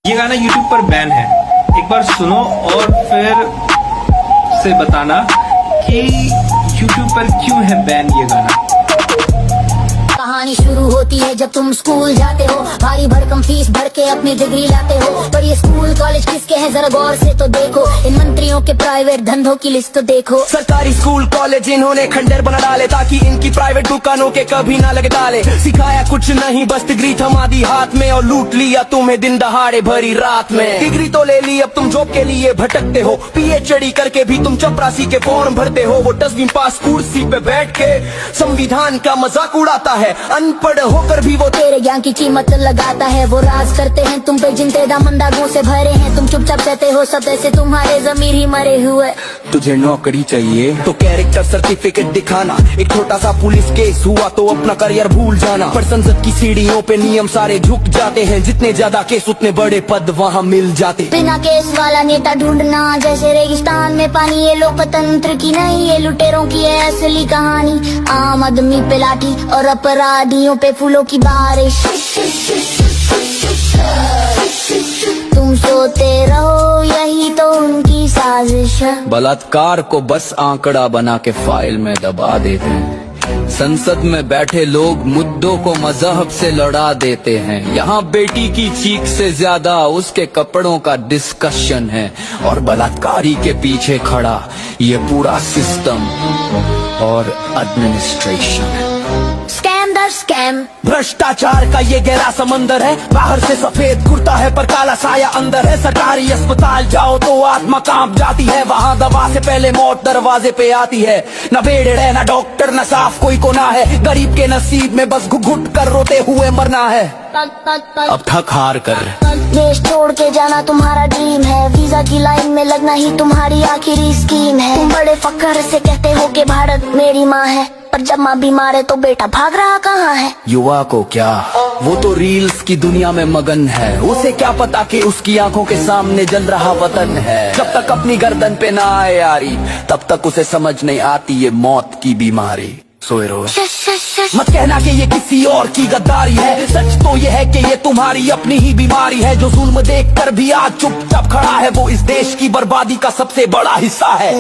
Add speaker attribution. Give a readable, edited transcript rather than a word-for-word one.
Speaker 1: ये गाना YouTube पर बैन है, एक बार सुनो और फिर से बताना कि YouTube पर क्यों है बैन ये गाना।
Speaker 2: कहानी शुरू होती है जब तुम स्कूल जाते हो, भारी भरकम फीस भर के अपनी डिग्री लाते हो। पर ये स्कूल कॉलेज किसके हैं जरा गौर से तो देखो, इन मंत्रियों के प्राइवेट धंधों की लिस्ट तो देखो।
Speaker 3: सरकारी स्कूल कॉलेज इन्होंने खंडर बना डाले ताकि इनकी प्राइवेट दुकानों के कभी ना लगे ताले। सिखाया कुछ नहीं बस डिग्री थमा दी हाथ में और लूट लिया तुम्हें दिन दहाड़े भरी रात में। डिग्री तो ले ली अब तुम जॉब के लिए भटकते हो, PhD करके भी तुम चपरासी के फॉर्म भरते हो। वो 10वीं पास कुर्सी पे बैठ के संविधान का मजाक उड़ाता है, अनपढ़ होकर भी वो
Speaker 2: तेरे ज्ञान की कीमत लगाता है। वो राज करते हैं तुम पे जिन दामंदागों से भरे हैं, तुम चुपचाप सहते हो सब ऐसे तुम्हारे जमीर ही मरे हुए।
Speaker 3: तुझे नौकरी चाहिए तो कैरेक्टर सर्टिफिकेट दिखाना, एक छोटा सा पुलिस केस हुआ तो अपना करियर भूल जाना। पर संसद की सीढ़ियों पे नियम सारे झुक जाते हैं, जितने ज्यादा केस उतने बड़े पद वहाँ मिल जाते।
Speaker 2: बिना केस वाला नेता ढूंढना जैसे रेगिस्तान में पानी, ये लोकतंत्र की नहीं ये लुटेरों की है असली कहानी। आम आदमी पे लाठी और अपराधियों पे फूलों की बारिश। तुम सोते रहो यही तो उनकी साजिश है।
Speaker 4: बलात्कार को बस आंकड़ा बना के फाइल में दबा देते हैं। संसद में बैठे लोग मुद्दों को मजहब से लड़ा देते हैं। यहाँ बेटी की चीख से ज्यादा उसके कपड़ों का डिस्कशन है, और बलात्कारी के पीछे खड़ा ये पूरा सिस्टम और एडमिनिस्ट्रेशन है।
Speaker 2: स्कैम दर स्कैम,
Speaker 3: भ्रष्टाचार का ये गहरा समंदर है। बाहर से सफेद कुर्ता है पर काला साया अंदर है। सरकारी अस्पताल जाओ तो आत्मा कांप जाती है, वहाँ दवा से पहले मौत दरवाजे पे आती है। न बेड है न डॉक्टर न साफ कोई कोना है, गरीब के नसीब में बस घुट कर रोते हुए मरना है।
Speaker 4: अब थक हार कर
Speaker 2: देश छोड़ के जाना तुम्हारा ड्रीम है, वीजा की लाइन में लगना ही तुम्हारी आखिरी स्कीम है। तुम बड़े फक्र से कहते हो कि भारत मेरी माँ है, पर जब माँ बीमार है तो बेटा भाग रहा कहाँ है।
Speaker 4: युवा को क्या, वो तो रील्स की दुनिया में मगन है।
Speaker 3: उसे क्या पता कि उसकी आंखों के सामने जल रहा वतन है। जब तक अपनी गर्दन पे ना आए यारी, तब तक उसे समझ नहीं आती ये मौत की बीमारी। सोए रहो, मत कहना कि ये किसी और की गद्दारी है, सच तो ये है कि ये तुम्हारी अपनी ही बीमारी है। जो जुल्म देख कर भी आज चुपचाप खड़ा है, वो इस देश की बर्बादी का सबसे बड़ा हिस्सा है।